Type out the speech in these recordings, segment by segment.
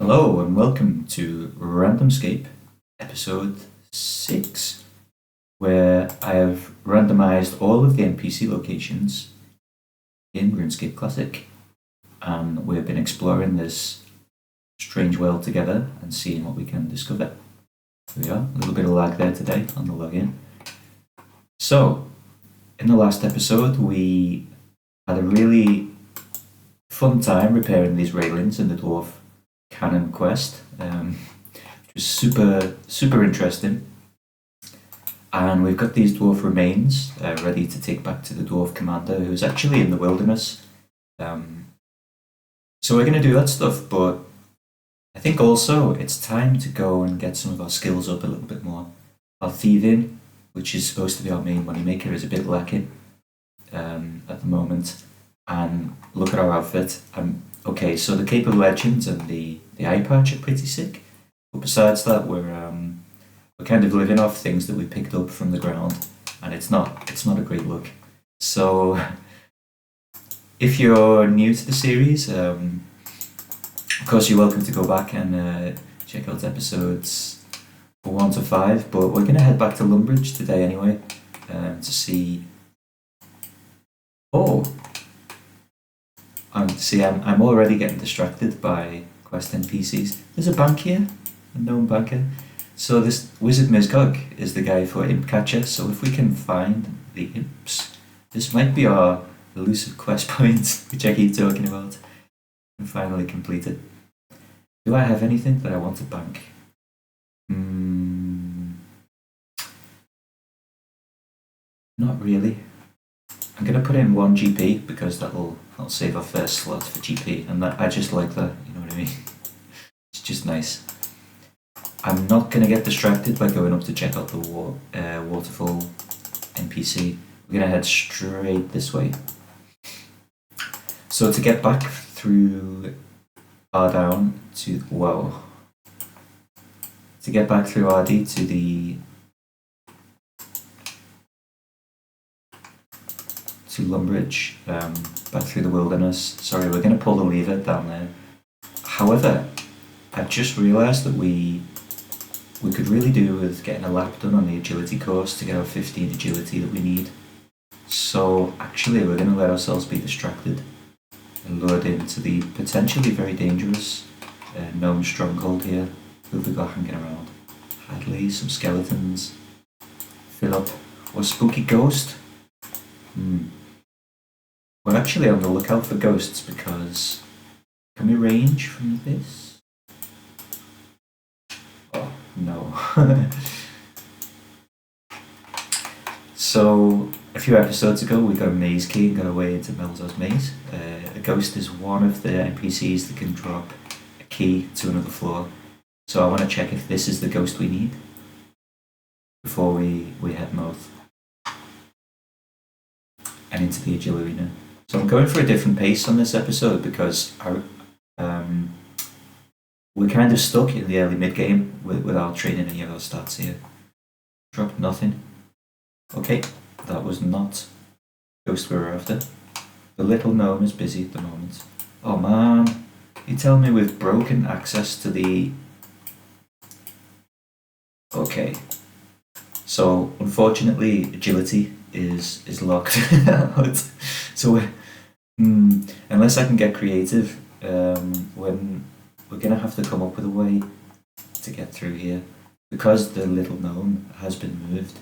Hello and welcome to Randomscape episode 6, where I have randomized all of the NPC locations in RuneScape Classic, and we've been exploring this strange world together and seeing what we can discover. Here we are, a little bit of lag there today on the login. So, in the last episode we had a really fun time repairing these railings in the dwarf cannon quest, which was super interesting. And we've got these dwarf remains ready to take back to the dwarf commander, who's actually in the wilderness. So we're going to do that stuff, but I think also it's time to go and get some of our skills up a little bit more. Our thieving, which is supposed to be our main moneymaker, is a bit lacking at the moment. And look at our outfit. Okay, so the Cape of Legends and the eye patch are pretty sick, but besides that, we're kind of living off things that we picked up from the ground, and it's not a great look. So, if you're new to the series, of course you're welcome to go back and check out episodes 1 to 5. But we're gonna head back to Lumbridge today anyway, to see. I'm already getting distracted by quest NPCs. There's a bank here, a gnome banker. So this Wizard Mizgog is the guy for Imp Catcher, so if we can find the imps, this might be our elusive quest point, which I keep talking about, and finally complete it. Do I have anything that I want to bank? Not really. I'm going to put in 1 GP because that'll save our first slot for GP, and I just like that, you know what I mean? It's just nice. I'm not going to get distracted by going up to check out the waterfall NPC. We're going to head straight this way. So to get back through down to, to get back through RD to Lumbridge, back through the wilderness. Sorry, we're going to pull the lever down there. However, I've just realised that we could really do with getting a lap done on the agility course to get our 15 agility that we need. So actually we're going to let ourselves be distracted and lured into the potentially very dangerous gnome stronghold here. Who have we got hanging around? Hadley, some skeletons, Philip, or spooky ghost? We're actually on the lookout for ghosts because can we range from this? Oh, no. So, a few episodes ago we got a maze key and got away into Melzar's maze. A ghost is one of the NPCs that can drop a key to another floor. So I want to check if this is the ghost we need before we head north and into the Agile Arena. So I'm going for a different pace on this episode because we're kind of stuck in the early mid-game without training any of our stats here. Dropped nothing. Okay, that was not the ghost we were after. The little gnome is busy at the moment. Oh man, you tell me we've broken access to the... Okay, so unfortunately agility is locked out. So unless I can get creative, when we're gonna have to come up with a way to get through here, because the little gnome has been moved.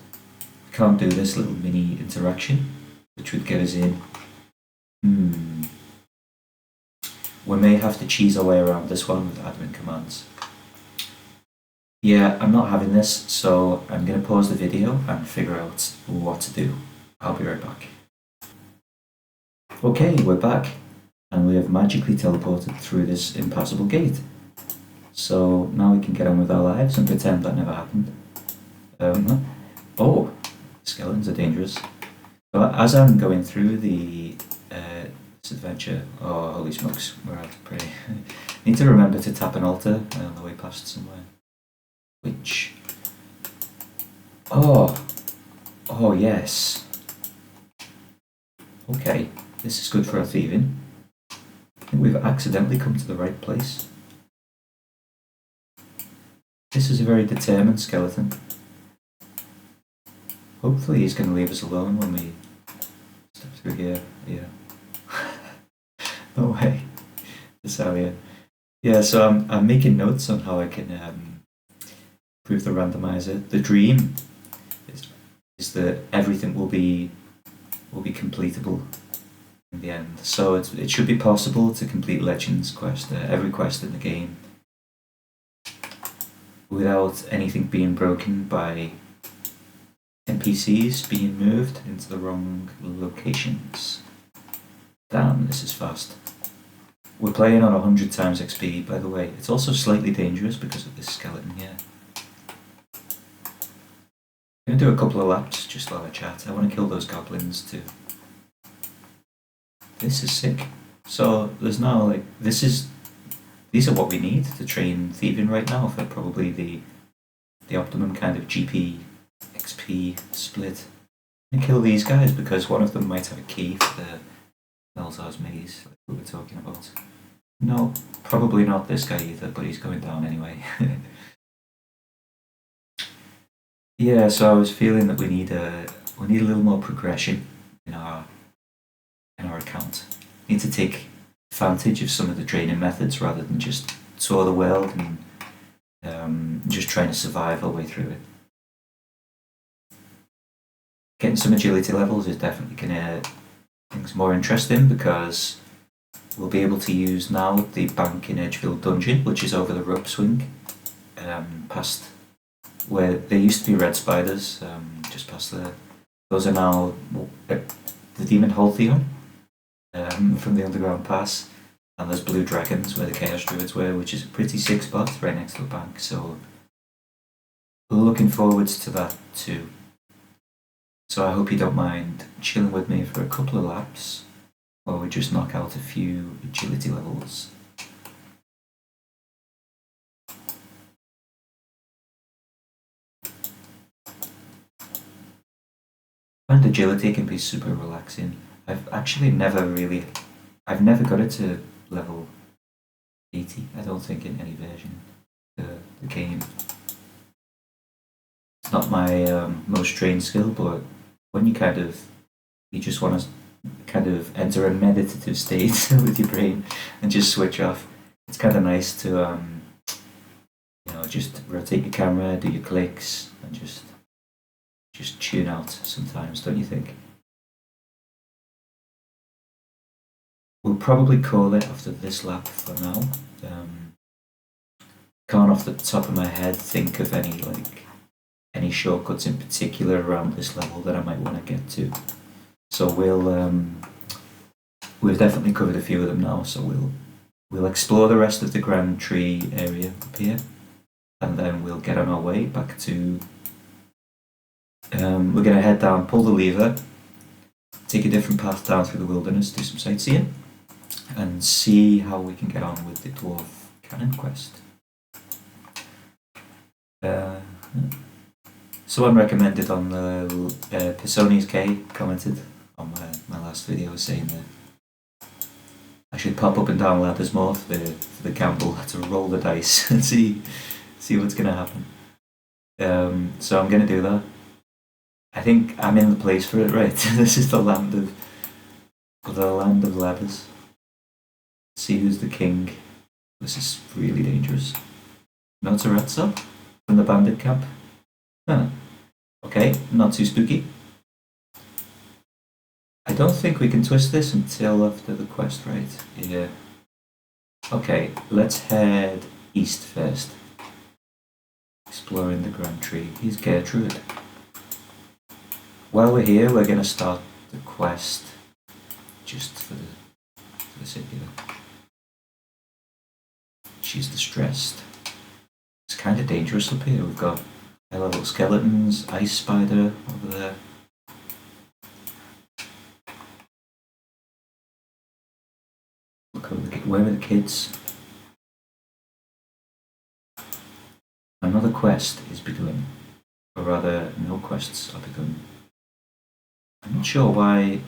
We can't do this little mini interaction, which would get us in. We may have to cheese our way around this one with admin commands. Yeah, I'm not having this, so I'm gonna pause the video and figure out what to do. I'll be right back. Okay, we're back, and we have magically teleported through this impassable gate. So now we can get on with our lives and pretend that never happened. Skeletons are dangerous. So as I'm going through this adventure, oh holy smokes, we're out of prey. Need to remember to tap an altar on the way past somewhere. Which... Oh yes. Okay, this is good for our thieving. I think we've accidentally come to the right place. This is a very determined skeleton. Hopefully he's going to leave us alone when we step through here. Yeah. No way. This area. Yeah, so I'm making notes on how I can improve the randomizer. The dream is that everything will be completable in the end. So it should be possible to complete Legends quest, every quest in the game, without anything being broken by NPCs being moved into the wrong locations. Damn, this is fast. We're playing on 100 times XP, by the way. It's also slightly dangerous because of this skeleton here. I'm going to do a couple of laps just while I chat. I want to kill those goblins too. This is sick. So there's now like, these are what we need to train Thieving right now for probably the optimum kind of GP XP split. I'm gonna kill these guys because one of them might have a key for the Melzar's maze like we were talking about. No, probably not this guy either, but he's going down anyway. Yeah, so I was feeling that we need a little more progression in our account. We need to take advantage of some of the training methods rather than just tour the world and just trying to survive our way through it. Getting some agility levels is definitely going to make things more interesting because we'll be able to use now the bank in Edgeville dungeon, which is over the rope swing, past where there used to be red spiders, just past there. Those are now the Demon Halcyon from the Underground Pass, and there's blue dragons where the Chaos Druids were, which is a pretty sick spot right next to the bank, so looking forwards to that too. So I hope you don't mind chilling with me for a couple of laps while we just knock out a few agility levels. And agility can be super relaxing. I've never got it to level 80, I don't think, in any version of the game. It's not my most trained skill, but when you just want to kind of enter a meditative state with your brain and just switch off, it's kind of nice to just rotate your camera, do your clicks, and just tune out sometimes, don't you think? We'll probably call it after this lap for now. Can't off the top of my head think of any shortcuts in particular around this level that I might want to get to. So we've definitely covered a few of them now, so we'll explore the rest of the Grand Tree area up here, and then we'll get on our way back to we're going to head down, pull the lever, take a different path down through the wilderness, do some sightseeing, and see how we can get on with the Dwarf Cannon quest. Someone recommended on the Pisonius K commented on my last video saying that I should pop up and down ladders more for the gamble, to roll the dice and see what's going to happen. So I'm going to do that. I think I'm in the place for it, right? This is the land of ladders. See who's the king. This is really dangerous. No Terrazzo from the bandit camp. Huh. Okay, not too spooky. I don't think we can twist this until after the quest, right? Yeah. Okay, let's head east first. Exploring the Grand Tree. Here's Gertrude. While we're here, we're going to start the quest just for the sake of it. She's distressed. It's kind of dangerous up here. We've got high-level skeletons, ice spider over there. Look over where are the kids? Another quest is begun, or rather, no quests are begun. I'm not sure why.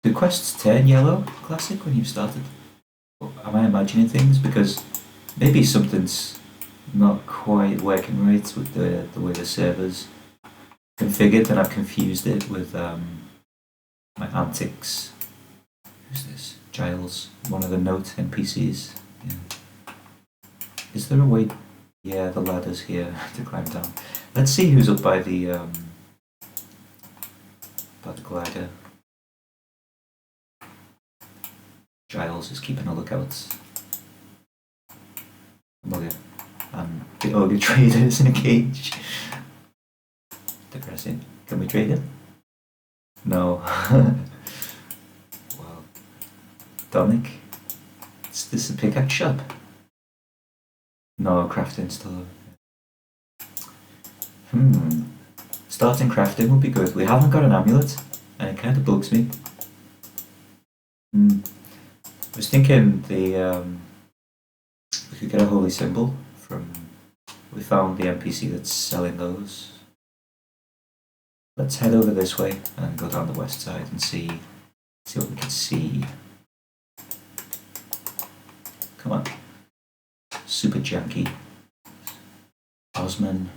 Do quests turn yellow Classic when you've started? Or am I imagining things? Because Maybe something's not quite working right with the way the server's configured, and I've confused it with my antics. Who's this? Giles, one of the note NPCs. Yeah. Is there a way? Yeah, the ladder's here to climb down. Let's see who's up by the glider. Giles is keeping a lookout. Look, the ogre trader is in a cage. Depressing. Can we trade it? No. Well, Dominic, is this a pickaxe shop? No, crafting store. Starting crafting would be good. We haven't got an amulet, and it kind of bugs me. I was thinking we could get a holy symbol from. We found the NPC that's selling those. Let's head over this way and go down the west side and see what we can see. Come on. Super janky. Osman.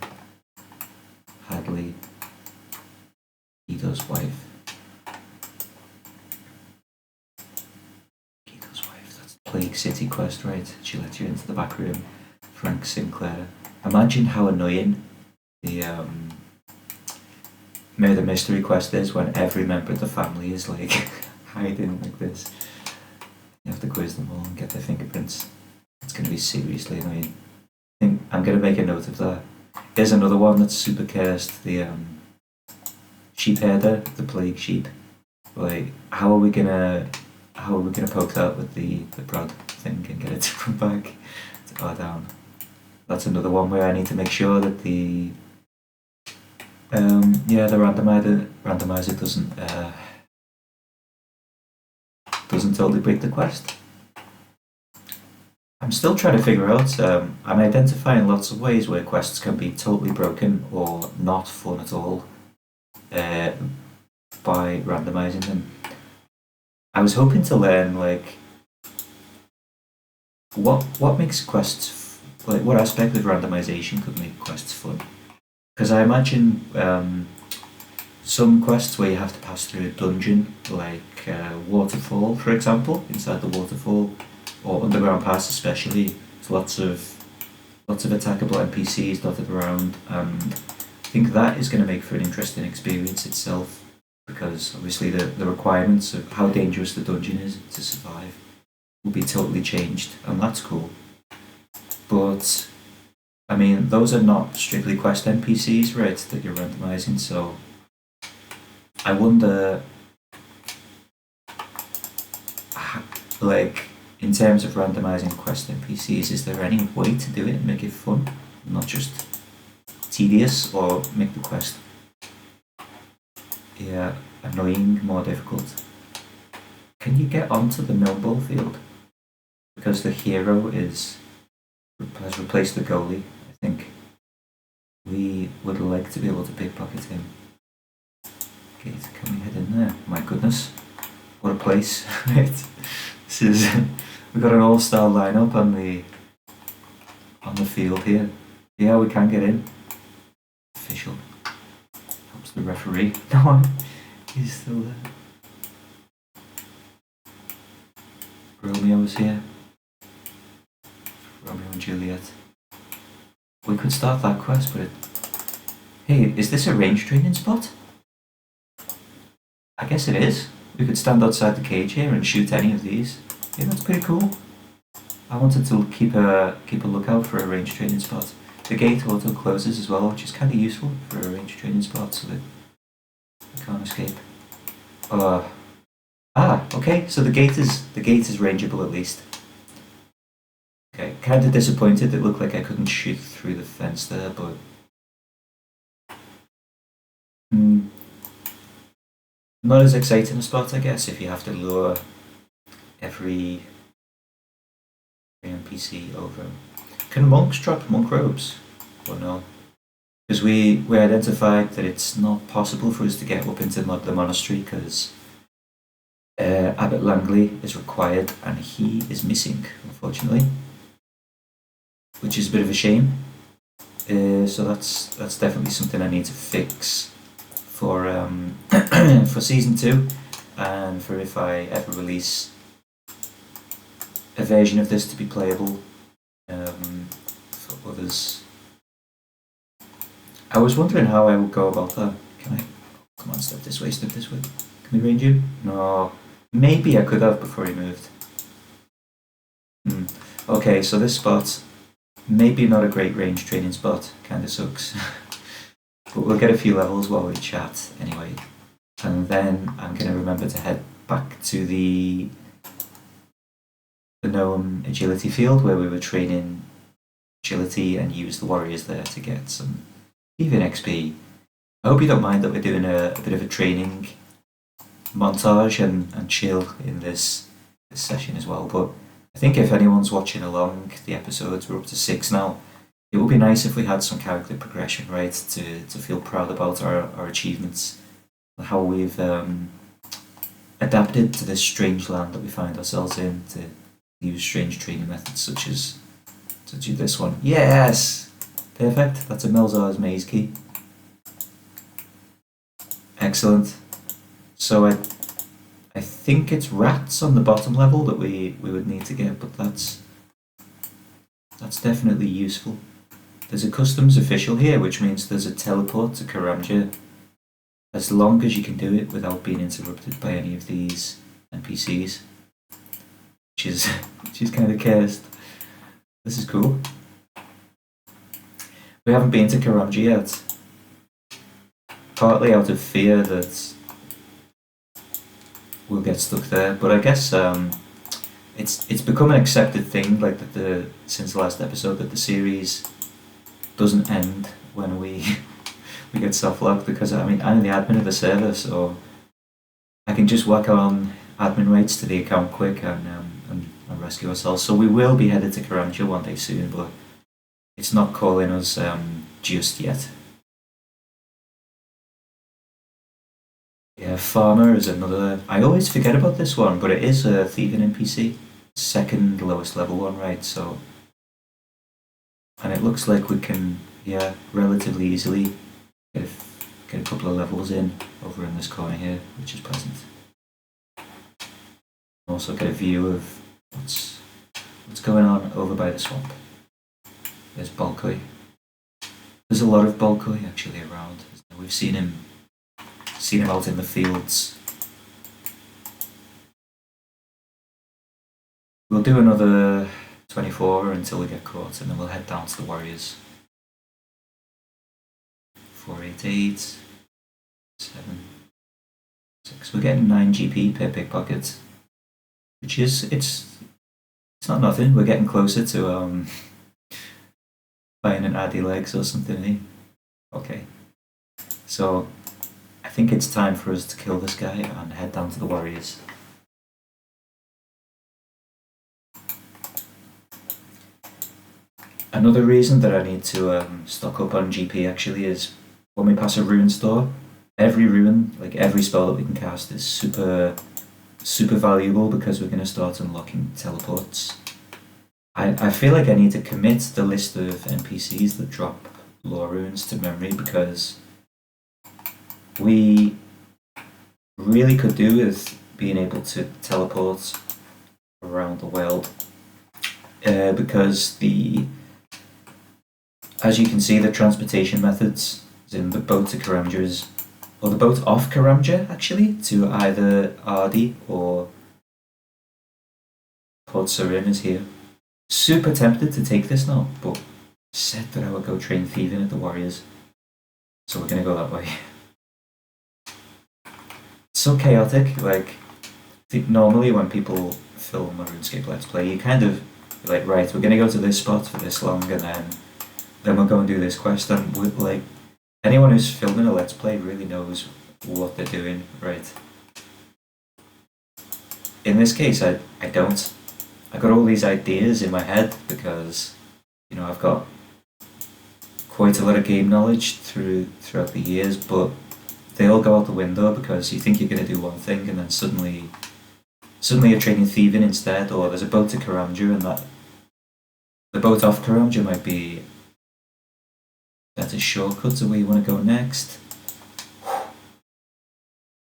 Hadley. Guido's wife. Guido's wife, that's Plague City quest, right? She let you into the back room. Frank Sinclair. Imagine how annoying the Murder Mystery quest is when every member of the family is like hiding like this. You have to quiz them all and get their fingerprints. It's going to be seriously annoying. I think I'm going to make a note of that. There's another one that's super cursed, the sheep herder, the plague sheep. Like, how are we gonna poke that with the prod thing and get it to come back to down? That's another one where I need to make sure that the randomizer doesn't totally break the quest. I'm still trying to figure out, I'm identifying lots of ways where quests can be totally broken or not fun at all by randomizing them. I was hoping to learn, like, what makes quests, like, what aspect of randomization could make quests fun? Because I imagine some quests where you have to pass through a dungeon, like Waterfall, for example, inside the waterfall, or Underground Pass especially, there's lots of attackable NPCs dotted around, and I think that is going to make for an interesting experience itself, because obviously the requirements of how dangerous the dungeon is to survive will be totally changed, and that's cool. But I mean, those are not strictly quest NPCs, right, that you're randomizing, so I wonder, like, in terms of randomizing quest NPCs, is there any way to do it and make it fun, not just tedious, or make the quest annoying, more difficult? Can you get onto the gnome ball field? Because the hero has replaced the goalie, I think. We would like to be able to pickpocket him. Okay, can we head in there? My goodness, what a place! Right, this is we've got an all-star lineup on the field here. Yeah, we can get in. Official. Helps the referee. No, he's still there. Romeo's here. Romeo and Juliet. We could start that quest, but hey, is this a range training spot? I guess it is. We could stand outside the cage here and shoot any of these. Yeah, that's pretty cool. I wanted to keep a lookout for a range training spot. The gate auto closes as well, which is kind of useful for a range training spot, so that we can't escape. Okay. So the gate is rangeable at least. Okay, kind of disappointed. It looked like I couldn't shoot through the fence there, but not as exciting a spot, I guess, if you have to lure every NPC over. Can monks drop monk robes? Or no? Because we identified that it's not possible for us to get up into the monastery because Abbot Langley is required and he is missing, unfortunately. which is a bit of a shame. So that's definitely something I need to fix for for season 2, and for if I ever release a version of this to be playable for others. I was wondering how I would go about that. Can I? Come on, step this way, step this way. Can we range you? No. Maybe I could have before he moved. Okay, so this spot, maybe not a great range training spot. Kinda sucks. But we'll get a few levels while we chat anyway. And then I'm going to remember to head back to the gnome agility field where we were training agility, and use the warriors there to get some Thieving XP. I hope you don't mind that we're doing a bit of a training montage and chill in this session as well. But I think if anyone's watching along the episodes, we're up to 6 now, it would be nice if we had some character progression, right, to feel proud about our achievements, how we've adapted to this strange land that we find ourselves in, to use strange training methods such as this one. Yes! Perfect, that's a Melzar's maze key. Excellent. So I think it's rats on the bottom level that we would need to get, but that's definitely useful. There's a customs official here, which means there's a teleport to Karamja, as long as you can do it without being interrupted by any of these NPCs, which is kind of cursed. This is cool. We haven't been to Karamja yet, partly out of fear that we'll get stuck there, but I guess it's become an accepted thing, like that since the last episode, that the series doesn't end when we get soft locked, because I mean, I'm the admin of the server, so I can just whack on admin rates to the account quick and rescue ourselves. So we will be headed to Karamja one day soon, but it's not calling us just yet. Yeah, Farmer is another. I always forget about this one, but it is a Thieving NPC, second lowest level one, right? So, and it looks like we can, yeah, relatively easily get a couple of levels in over in this corner here, which is pleasant. Also get a view of what's going on over by the swamp. There's Balkoi. There's a lot of Balkoi actually around. We've seen him out in the fields. We'll do another 24 until we get caught, and then we'll head down to the warriors. 488, 7, 6. We're getting 9 GP per pickpocket, which is it's not nothing. We're getting closer to buying an Addy legs or something. Eh? Okay, so I think it's time for us to kill this guy and head down to the warriors. Another reason that I need to stock up on GP actually is when we pass a rune store, every rune, like every spell that we can cast, is super valuable, because we're going to start unlocking teleports. I feel like I need to commit the list of NPCs that drop lore runes to memory, because we really could do with being able to teleport around the world, because as you can see, the transportation methods, as in the boat to Karamja or the boat off Karamja actually, to either Ardi or Port Sarin is here. Super tempted to take this now, but said that I would go train Thieving at the warriors, so we're gonna go that way. So chaotic. Like, I think normally when people film a RuneScape Let's Play, you kind of like, right, we're gonna go to this spot for this long, and then we'll go and do this quest. And with, like, anyone who's filming a Let's Play really knows what they're doing, right? In this case, I don't. I got all these ideas in my head because, you know, I've got quite a lot of game knowledge throughout the years, but they all go out the window because you think you're going to do one thing, and then suddenly you're training Thieving instead, or there's a boat to Karamja and the boat off Karamja might be better shortcut to where you want to go next.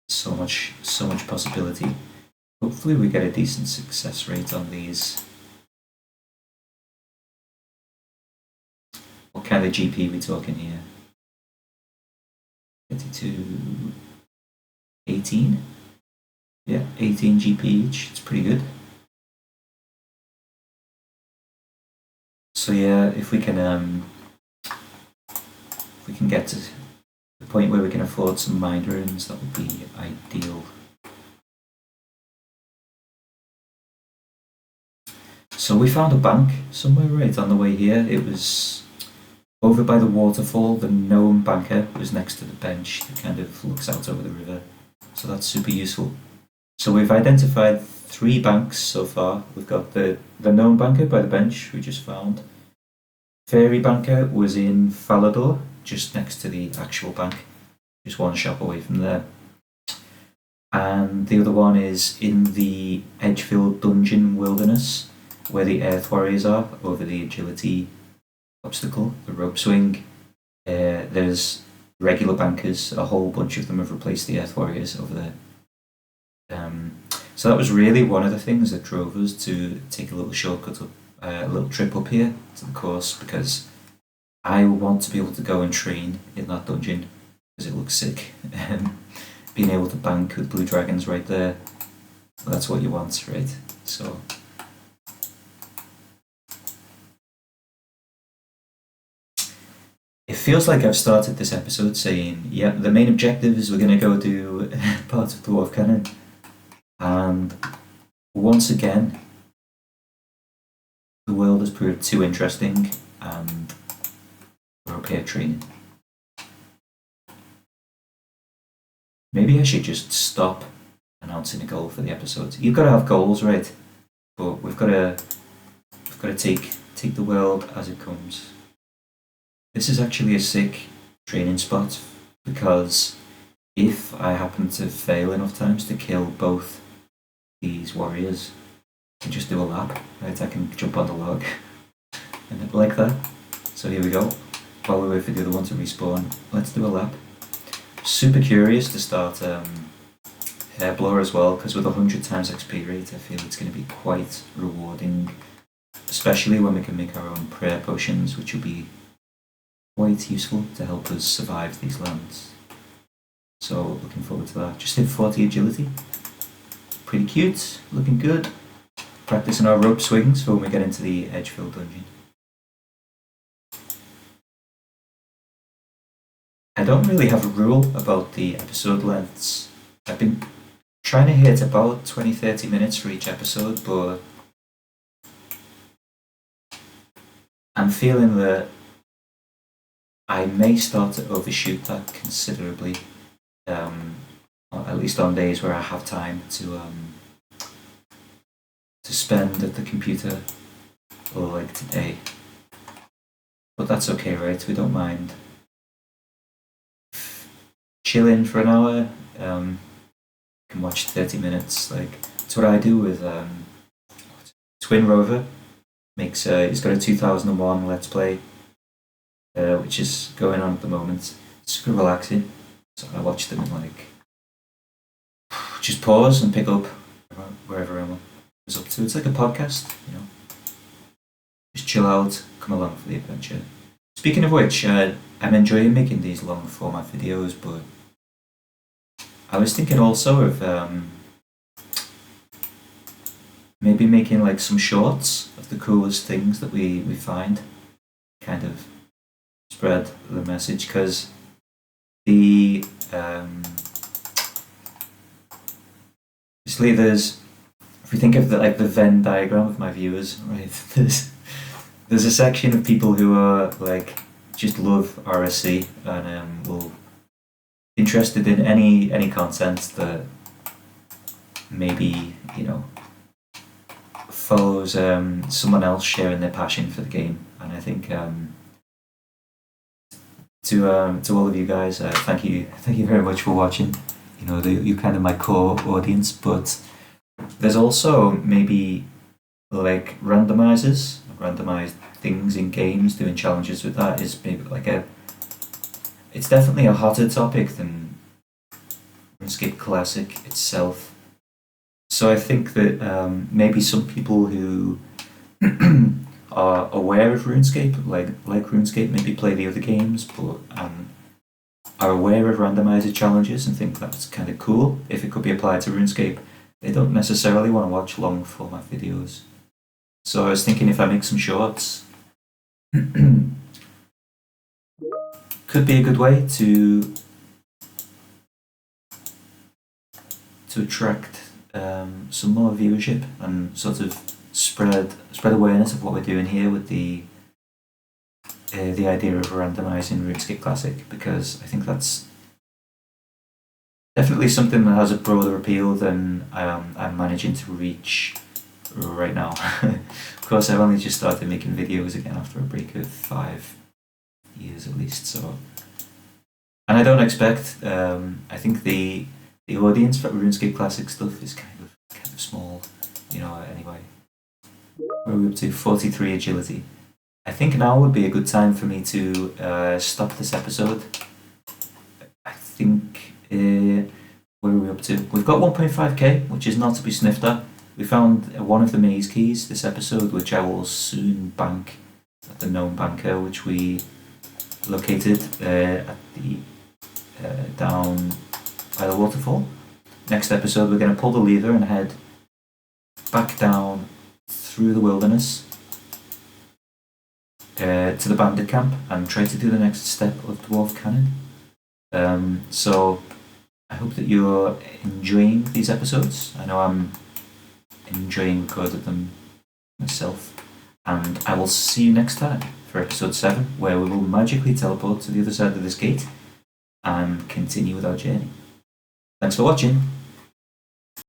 So much possibility. Hopefully we get a decent success rate on these. What kind of GP are we talking here? 32, 18? Yeah, 18 GP each. It's pretty good. So yeah, if we can get to the point where we can afford some mind runes, that would be ideal. So we found a bank somewhere right on the way here. It was over by the waterfall. The gnome banker was next to the bench. It kind of looks out over the river. So that's super useful. So we've identified 3 banks so far. We've got the gnome banker by the bench we just found. Fairy banker was in Falador, just next to the actual bank. Just one shop away from there. And the other one is in the Edgefield Dungeon Wilderness, where the Earth Warriors are, over the agility obstacle, the rope swing. There's regular bankers, a whole bunch of them have replaced the Earth Warriors over there. So that was really one of the things that drove us to take a little shortcut up, a little trip up here to the course, because I want to be able to go and train in that dungeon, because it looks sick. Being able to bank with blue dragons right there, that's what you want, right? So it feels like I've started this episode saying, yeah, the main objective is we're going to go do part of Dwarf Cannon. And once again, the world has proved too interesting and we're up here training. Maybe I should just stop announcing a goal for the episodes. You've got to have goals, right? But we've got to take the world as it comes. This is actually a sick training spot, because if I happen to fail enough times to kill both these warriors, I can just do a lap, right? I can jump on the log and like that. So here we go. While we wait for the other one to respawn, let's do a lap. Super curious to start Hairblower as well, because with 100 times XP rate, I feel it's going to be quite rewarding, especially when we can make our own prayer potions, which will be quite useful to help us survive these lands. So looking forward to that. Just hit 40 agility. Pretty cute, looking good. Practicing our rope swings for when we get into the Edgefield dungeon. I don't really have a rule about the episode lengths. I've been trying to hit about 20-30 minutes for each episode, but I'm feeling that I may start to overshoot that considerably, at least on days where I have time to spend at the computer, or like today. But that's okay, right? We don't mind chilling for an hour. Can watch 30 minutes. Like, that's what I do with Twin Rover. He's got a 2001 Let's Play, which is going on at the moment. It's super relaxing. So I watch them and like just pause and pick up wherever I was up to. It's like a podcast, you know. Just chill out, come along for the adventure. Speaking of which, I'm enjoying making these long format videos, but I was thinking also of maybe making like some shorts of the coolest things that we find, kind of spread the message, because the basically there's, if we think of the like the Venn diagram of my viewers, right, there's a section of people who are like just love RSC and will interested in any content that maybe, you know, follows someone else sharing their passion for the game. And I think to all of you guys, thank you very much for watching. You know, you're kind of my core audience, but there's also maybe like randomizers, randomized things in games, doing challenges with that is maybe like it's definitely a hotter topic than RuneScape Classic itself. So I think that maybe some people who are aware of RuneScape, like RuneScape, maybe play the other games, but are aware of randomizer challenges and think that's kind of cool if it could be applied to RuneScape. They don't necessarily want to watch long format videos. So I was thinking if I make some shorts, could be a good way to attract some more viewership and sort of spread awareness of what we're doing here with the idea of randomizing RuneScape Classic, because I think that's definitely something that has a broader appeal than I'm managing to reach right now. Of course, I've only just started making videos again after a break of 5 years at least. So, and I don't expect. I think the audience for RuneScape Classic stuff is kind of small, Anyway, we're up to 43 agility. I think now would be a good time for me to stop this episode. I think where are we up to? We've got 1.5k, which is not to be sniffed at. We found one of the maze keys this episode, which I will soon bank at the gnome banker, which we located at the down by the waterfall. Next episode, we're going to pull the lever and head back down through the wilderness to the bandit camp and try to do the next step of dwarf cannon. So I hope that you're enjoying these episodes. I know I'm enjoying recording them myself, and I will see you next time for episode 7, where we will magically teleport to the other side of this gate and continue with our journey. Thanks for watching.